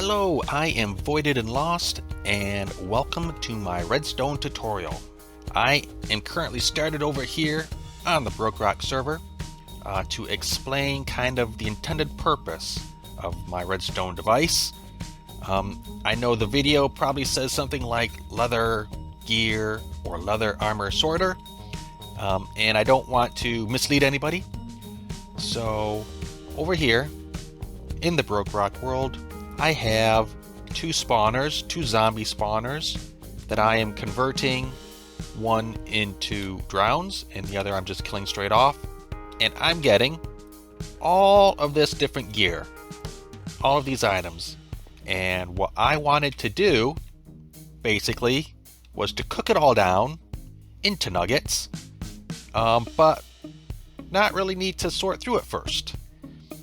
Hello, I am Voided and Lost, and welcome to my redstone tutorial. I am currently started over here on the Bedrock server to explain kind of the intended purpose of my redstone device. I know the video probably says something like leather gear or leather armor sorter, and I don't want to mislead anybody. So over here in the Bedrock world, I have two zombie spawners that I am converting, one into drowns and the other I'm just killing straight off, and I'm getting all of this different gear, all of these items. And what I wanted to do basically was to cook it all down into nuggets, but not really need to sort through it first.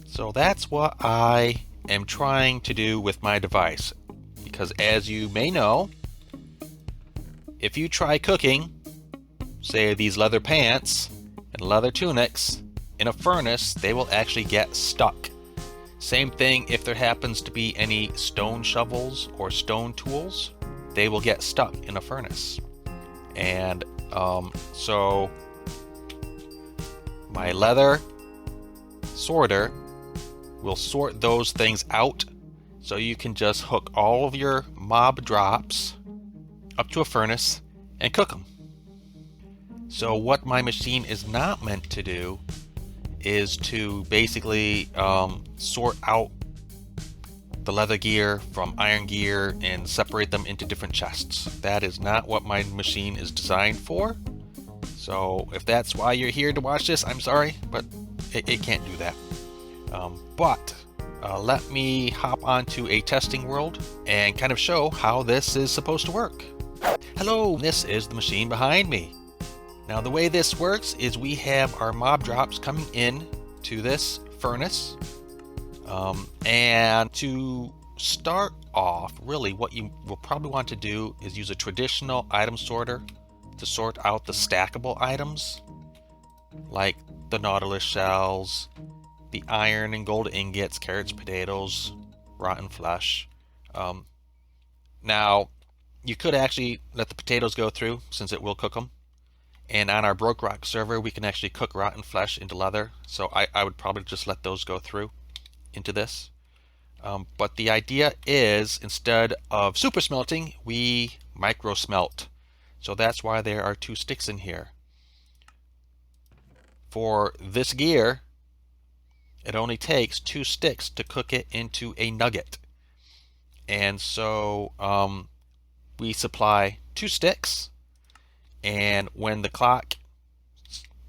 So that's what I am trying to do with my device, because as you may know, if you try cooking, say these leather pants and leather tunics in a furnace, they will actually get stuck. Same thing if there happens to be any stone shovels or stone tools, they will get stuck in a furnace. And so my leather sorter will sort those things out, so you can just hook all of your mob drops up to a furnace and cook them. So what my machine is not meant to do is to basically sort out the leather gear from iron gear and separate them into different chests. That is not what my machine is designed for. So if that's why you're here to watch this, I'm sorry, but it can't do that. But let me hop onto a testing world and kind of show how this is supposed to work. Hello, this is the machine behind me. Now the way this works is we have our mob drops coming in to this furnace. And to start off, really what you will probably want to do is use a traditional item sorter to sort out the stackable items, like the nautilus shells, the iron and gold ingots, carrots, potatoes, rotten flesh. Now, you could actually let the potatoes go through, since it will cook them. And on our Bedrock server, we can actually cook rotten flesh into leather. So I would probably just let those go through into this. But the idea is, instead of super smelting, we micro smelt. So that's why there are two sticks in here. For this gear, it only takes 2 sticks to cook it into a nugget. And so we supply 2 sticks, and when the clock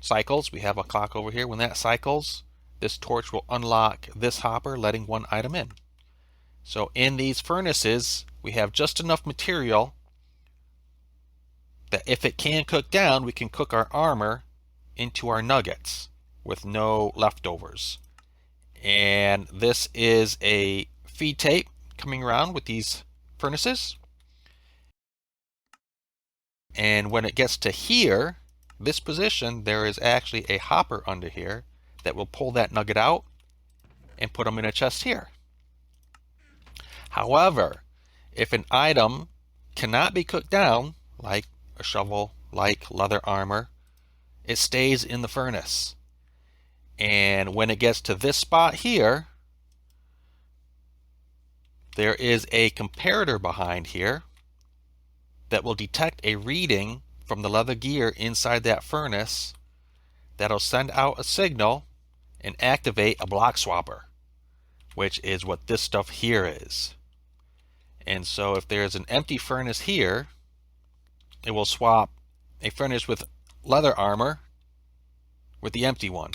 cycles, we have a clock over here, when that cycles, this torch will unlock this hopper, letting 1 item in. So in these furnaces, we have just enough material that if it can cook down, we can cook our armor into our nuggets with no leftovers. And this is a feed tape coming around with these furnaces. And when it gets to here, this position, there is actually a hopper under here that will pull that nugget out and put them in a chest here. However, if an item cannot be cooked down, like a shovel, like leather armor, it stays in the furnace. And when it gets to this spot here, there is a comparator behind here that will detect a reading from the leather gear inside that furnace that'll send out a signal and activate a block swapper, which is what this stuff here is. And so if there's an empty furnace here, it will swap a furnace with leather armor with the empty one.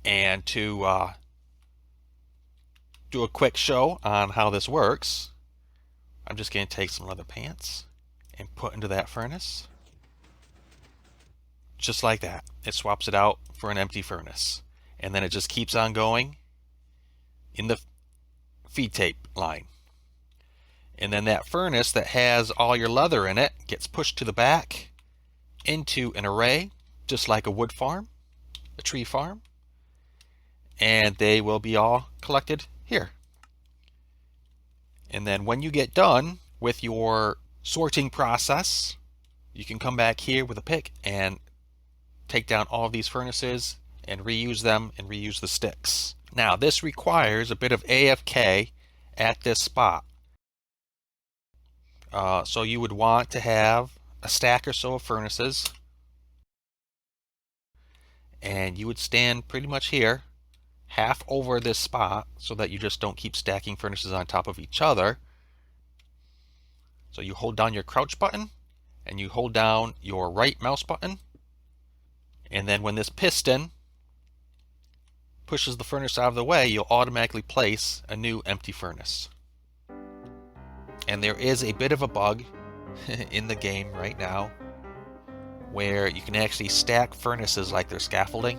And to do a quick show on how this works, I'm just going to take some leather pants and put into that furnace. Just like that. It swaps it out for an empty furnace. And then it just keeps on going in the feed tape line. And then that furnace that has all your leather in it gets pushed to the back into an array, just like a wood farm, a tree farm. And they will be all collected here. And then when you get done with your sorting process, you can come back here with a pick and take down all of these furnaces and reuse them and reuse the sticks. Now this requires a bit of AFK at this spot. So you would want to have a stack or so of furnaces, and you would stand pretty much here, half over this spot, so that you just don't keep stacking furnaces on top of each other. So you hold down your crouch button and you hold down your right mouse button, and then when this piston pushes the furnace out of the way, you'll automatically place a new empty furnace. And there is a bit of a bug in the game right now where you can actually stack furnaces like they're scaffolding.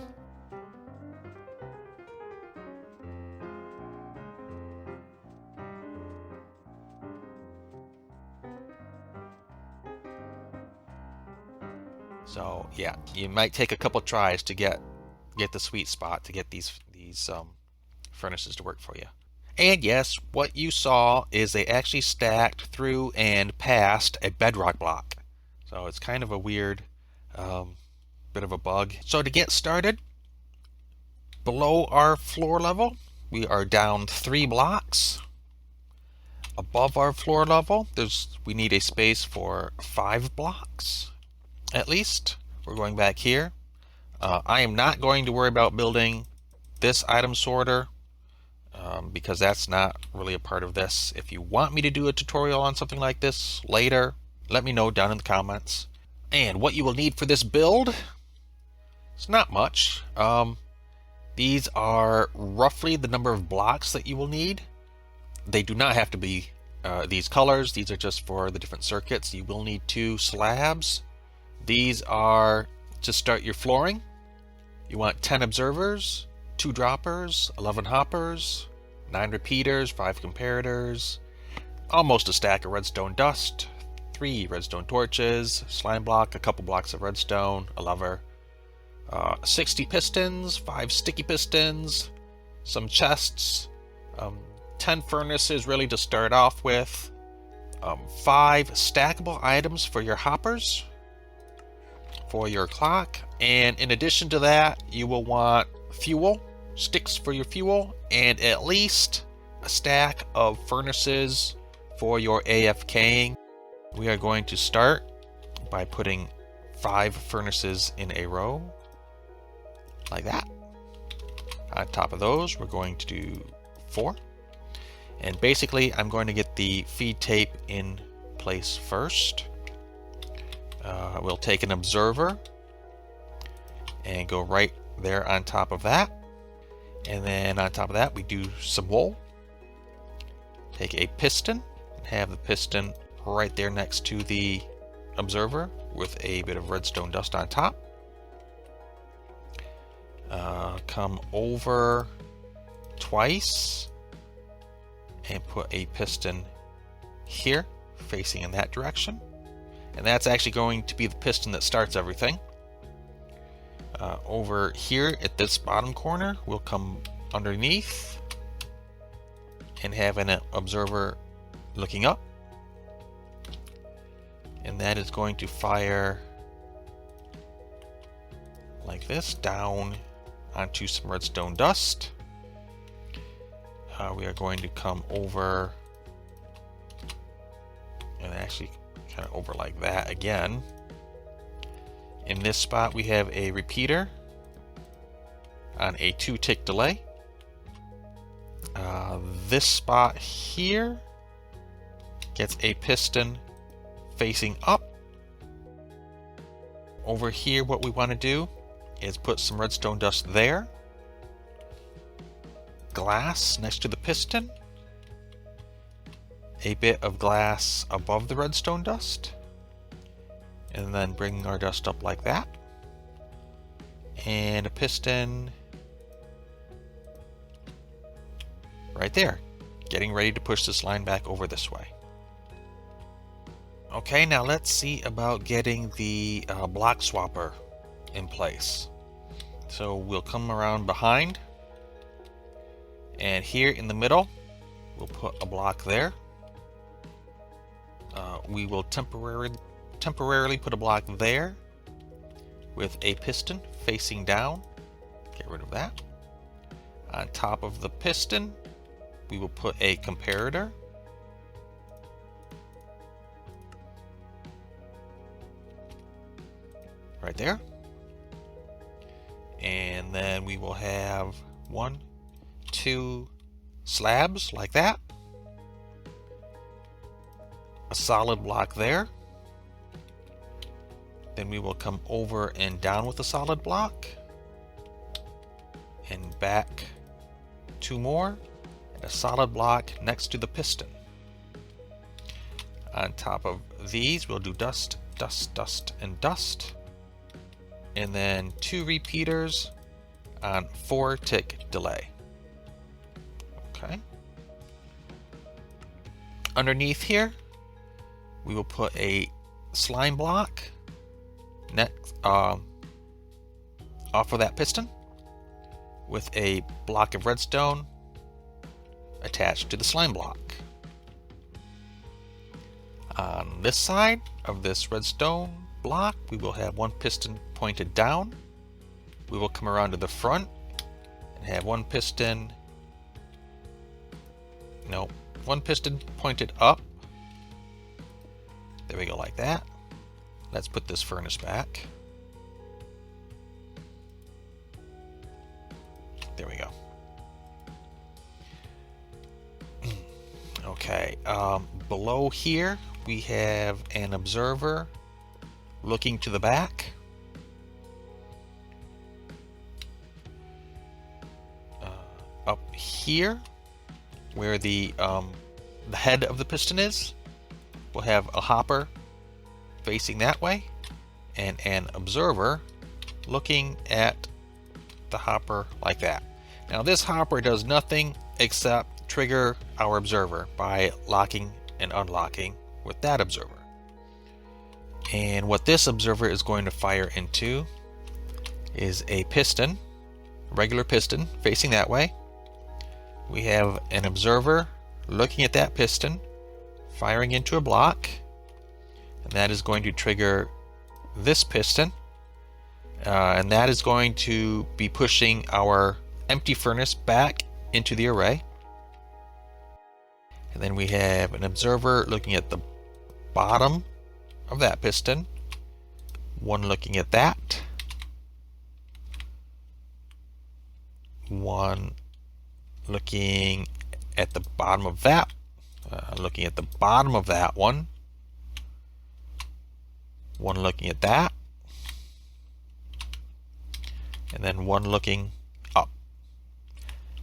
So yeah, you might take a couple tries to get the sweet spot to get these furnaces to work for you. And yes, what you saw is they actually stacked through and past a bedrock block. So it's kind of a weird bit of a bug. So to get started, below our floor level, we are down 3 blocks. Above our floor level, we need a space for 5 blocks at least. We're going back here. I am not going to worry about building this item sorter because that's not really a part of this. If you want me to do a tutorial on something like this later, let me know down in the comments. And what you will need for this build, it's not much. These are roughly the number of blocks that you will need. They do not have to be these colors. These are just for the different circuits. You will need 2 slabs. These are to start your flooring. You want 10 observers, 2 droppers, 11 hoppers, 9 repeaters, 5 comparators, almost a stack of redstone dust, 3 redstone torches, slime block, a couple blocks of redstone, a lever, 60 pistons, 5 sticky pistons, some chests, 10 furnaces really to start off with, 5 stackable items for your hoppers, for your clock, and in addition to that, you will want fuel, sticks for your fuel, and at least a stack of furnaces for your AFKing. We are going to start by putting 5 furnaces in a row, like that. On top of those, we're going to do 4. And basically, I'm going to get the feed tape in place first. We'll take an observer and go right there on top of that. And then on top of that, we do some wool. Take a piston and have the piston right there next to the observer with a bit of redstone dust on top. Come over twice and put a piston here facing in that direction. And that's actually going to be the piston that starts everything. Over here at this bottom corner, we'll come underneath and have an observer looking up. And that is going to fire like this down onto some redstone dust. We are going to come over and actually kind of over like that again. In this spot we have a repeater on a 2-tick delay. This spot here gets a piston facing up. Over here what we want to do is put some redstone dust there. Glass next to the piston. A bit of glass above the redstone dust. And then bring our dust up like that. And a piston right there. Getting ready to push this line back over this way. Okay, now let's see about getting the block swapper in place. So we'll come around behind. And here in the middle, we'll put a block there. we will temporarily put a block there with a piston facing down. Get rid of that. On top of the piston, we will put a comparator. Right there. And then we will have 1, 2 slabs like that. A solid block there. Then we will come over and down with a solid block. And back 2 more. And a solid block next to the piston. On top of these, we'll do dust, dust, dust, and dust. And then 2 repeaters on 4 tick delay. Okay. Underneath here, we will put a slime block next off of that piston with a block of redstone attached to the slime block. On this side of this redstone block, we will have 1 piston pointed down. We will come around to the front and have 1 piston pointed up. There we go, like that. Let's put this furnace back. There we go. Okay, below here we have an observer looking to the back. Up here, where the head of the piston is, we'll have a hopper facing that way, and an observer looking at the hopper like that. Now this hopper does nothing except trigger our observer by locking and unlocking with that observer. And what this observer is going to fire into is a piston, a regular piston facing that way. We have an observer looking at that piston, firing into a block, and that is going to trigger this piston, and that is going to be pushing our empty furnace back into the array. And then we have an observer looking at the bottom of that piston, 1 looking at that, 1 looking at the bottom of that, looking at the bottom of that one, 1 looking at that, and then 1 looking up.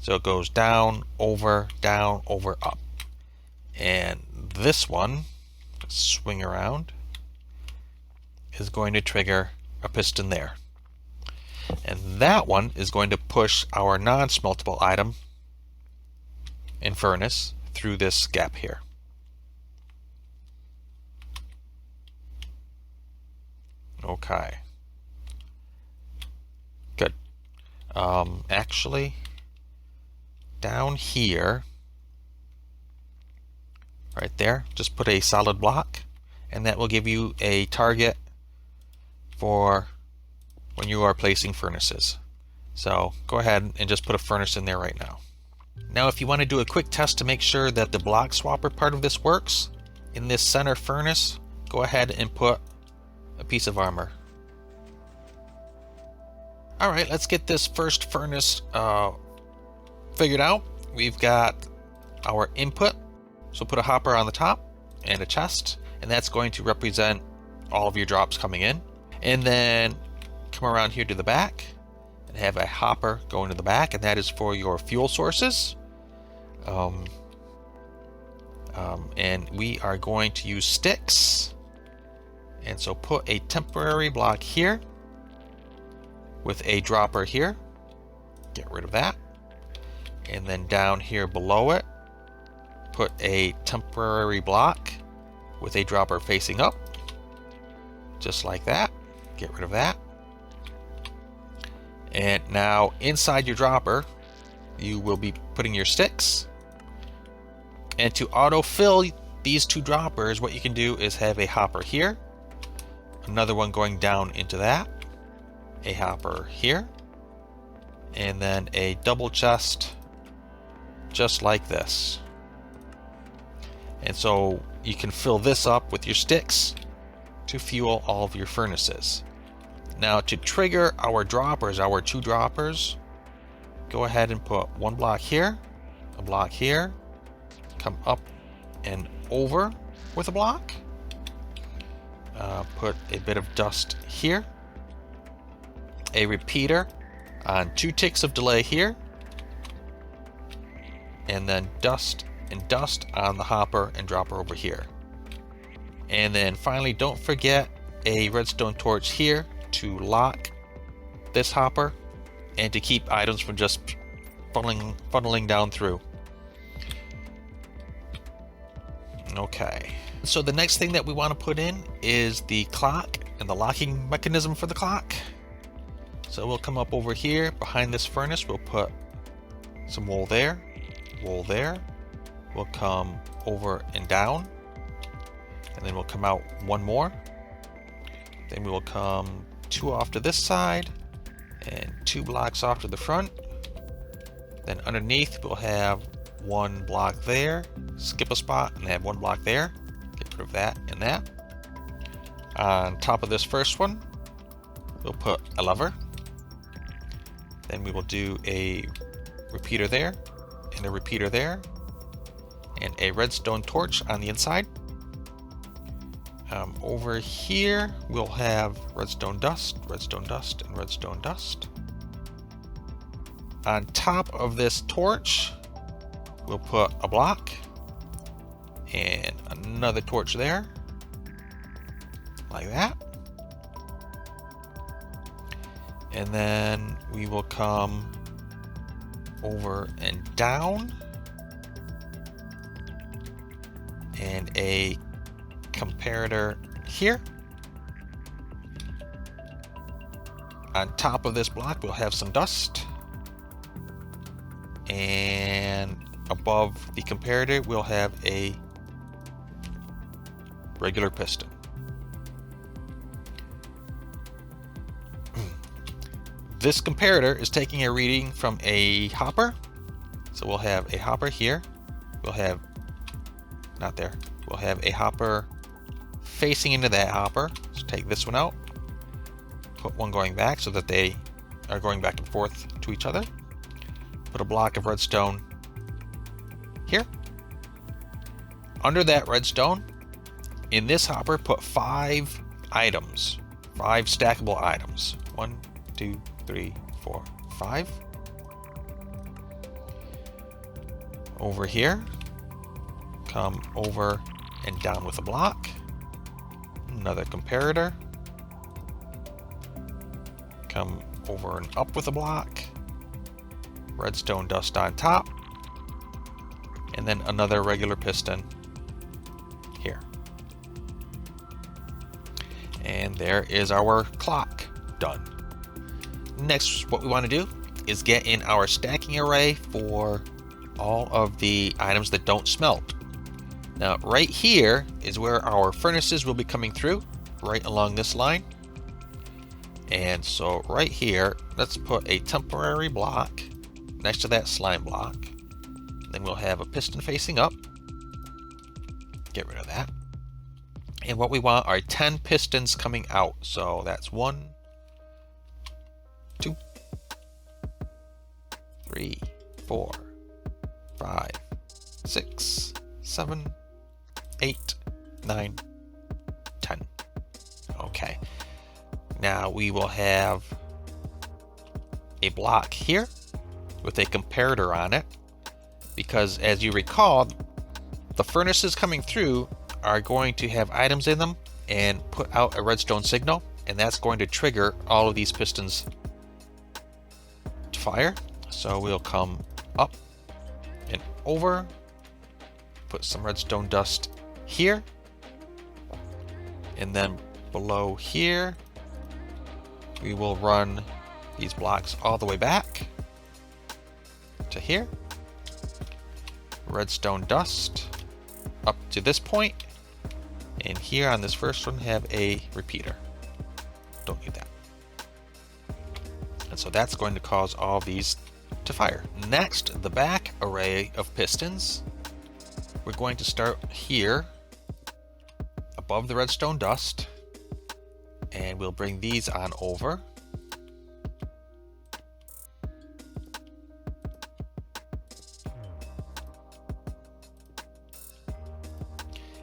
So it goes down, over, up. And this one, swing around, is going to trigger a piston there. And that one is going to push our non-smeltable item in furnace through this gap here. Okay. Good. Actually, down here, right there, just put a solid block, and that will give you a target for when you are placing furnaces. So go ahead and just put a furnace in there right now. Now if you want to do a quick test to make sure that the block swapper part of this works, in this center furnace, go ahead and put a piece of armor. Alright, let's get this first furnace figured out. We've got our input, so put a hopper on the top and a chest, and that's going to represent all of your drops coming in. And then come around here to the back and have a hopper going to the back, and that is for your fuel sources. And we are going to use sticks, and so put a temporary block here with a dropper here. Get rid of that. And then down here below it, put a temporary block with a dropper facing up, just like that. Get rid of that. And now inside your dropper, you will be putting your sticks. And to autofill these two droppers, what you can do is have a hopper here, another one going down into that, a hopper here, and then a double chest just like this. And so you can fill this up with your sticks to fuel all of your furnaces. Now to trigger our droppers, our two droppers, go ahead and put one block here, a block here, come up and over with a block, put a bit of dust here, a repeater on 2 ticks of delay here, and then dust and dust on the hopper and dropper over here. And then finally, don't forget a redstone torch here to lock this hopper and to keep items from just funneling down through. Okay, so the next thing that we want to put in is the clock and the locking mechanism for the clock. So we'll come up over here behind this furnace, we'll put some wool there, we'll come over and down, and then we'll come out one more, then we will come 2 off to this side and 2 blocks off to the front, then underneath we'll have 1 block there, skip a spot and have 1 block there, get rid of that and that. On top of this first one we'll put a lever, then we will do a repeater there and a repeater there and a redstone torch on the inside. Over here we'll have redstone dust, and redstone dust. On top of this torch we'll put a block and another torch there, like that. And then we will come over and down, and a comparator here. On top of this block we'll have some dust, and above the comparator we'll have a regular piston. This comparator is taking a reading from a hopper, so we'll have a hopper here, we'll have a hopper facing into that hopper. So take this one out, put one going back so that they are going back and forth to each other, put a block of redstone here. Under that redstone, in this hopper, put 5 items, 5 stackable items. 1, 2, 3, 4, 5. Over here, come over and down with a block, another comparator, come over and up with a block, redstone dust on top, and then another regular piston here. And there is our clock done. Next, what we want to do is get in our stacking array for all of the items that don't smelt. Now right here is where our furnaces will be coming through, right along this line. And so right here, let's put a temporary block next to that slime block. Then we'll have a piston facing up. Get rid of that. And what we want are 10 pistons coming out. So that's 1, 2, 3, 4, 5, 6, 7, 8, 9, 10. Okay. Now we will have a block here with a comparator on it, because as you recall, the furnaces coming through are going to have items in them and put out a redstone signal, and that's going to trigger all of these pistons to fire. So we'll come up and over, put some redstone dust here, and then below here we will run these blocks all the way back to here, redstone dust, up to this point, and here on this first one have a repeater. Don't need that. And so that's going to cause all these to fire. Next, the back array of pistons. We're going to start here above the redstone dust, and we'll bring these on over.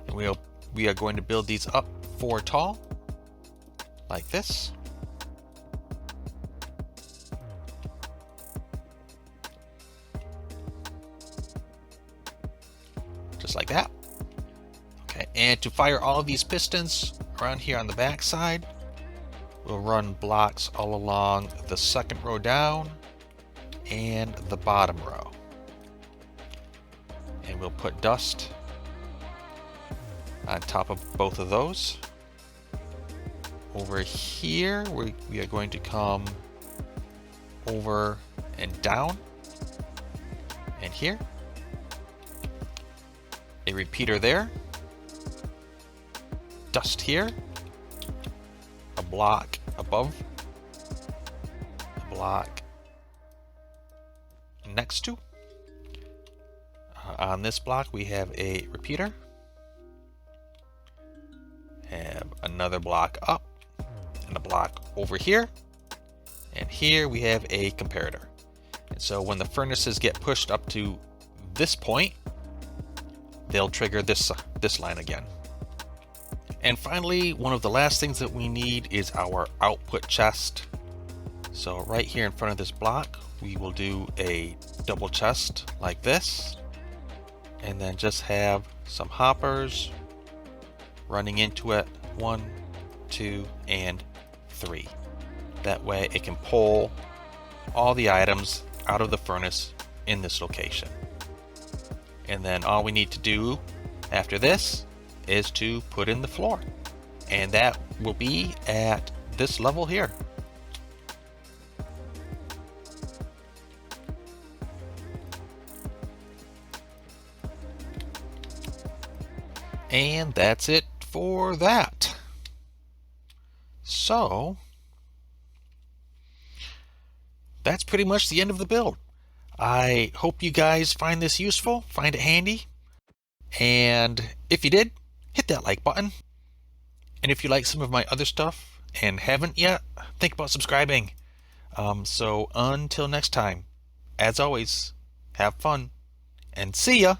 And we are going to build these up 4 tall, like this. Just like that. Okay, and to fire all of these pistons around here on the back side, we'll run blocks all along the second row down and the bottom row. And we'll put dust on top of both of those. Over here, we are going to come over and down, and here. A repeater there, dust here, a block above, a block next to. On this block we have a repeater, have another block up, and a block over here, and here we have a comparator. And so when the furnaces get pushed up to this point, they'll trigger this line again. And finally, one of the last things that we need is our output chest. So right here in front of this block, we will do a double chest like this, and then just have some hoppers running into it, 1, 2, and 3. That way it can pull all the items out of the furnace in this location. And then all we need to do after this is to put in the floor. And that will be at this level here. And that's it for that. So that's pretty much the end of the build. I hope you guys find this useful, find it handy, and if you did, hit that like button. And if you like some of my other stuff and haven't yet, think about subscribing. So until next time, as always, have fun and see ya!